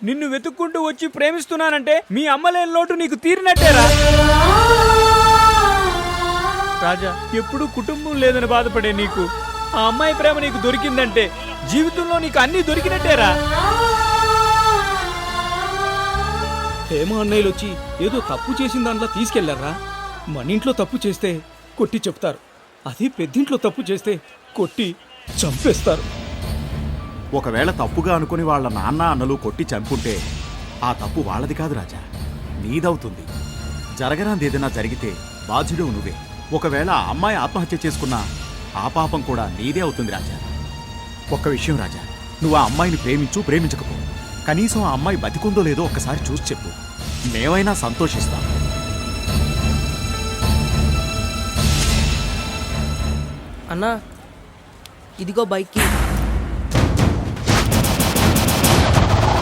నిన్ను వెతుక్కుంటూ వచ్చి ప్రేమిస్తున్నానంటే మీ అమ్మ లేని లోటు నీకు తీరినట్టేరా? రాజా, ఎప్పుడూ కుటుంబం లేదని బాధపడే నీకు ఆ అమ్మాయి ప్రేమ నీకు దొరికిందంటే జీవితంలో నీకు అన్నీ దొరికినట్టేరా? హేమ అన్నయ్యలు వచ్చి ఏదో తప్పు చేసిన దాంట్లో తీసుకెళ్లారా? మన ఇంట్లో తప్పు చేస్తే కొట్టి చెప్తారు, అది పెద్దింట్లో తప్పు చేస్తే కొట్టి చంపేస్తారు. ఒకవేళ తప్పుగా అనుకుని వాళ్ళ నాన్న అన్నలు కొట్టి చంపుంటే ఆ తప్పు వాళ్ళది కాదు రాజా, నీదవుతుంది. జరగరాంది ఏదైనా జరిగితే బాధ్యుడు నువ్వే. ఒకవేళ ఆ అమ్మాయి ఆత్మహత్య చేసుకున్నా ఆ పాపం కూడా నీదే అవుతుంది రాజా. ఒక్క విషయం రాజా, నువ్వు ఆ అమ్మాయిని ప్రేమించకపో, కనీసం ఆ అమ్మాయి బతికుందో లేదో ఒక్కసారి చూసి చెప్పు, మేమైనా సంతోషిస్తాం. అన్నా, ఇదిగో బైక్కి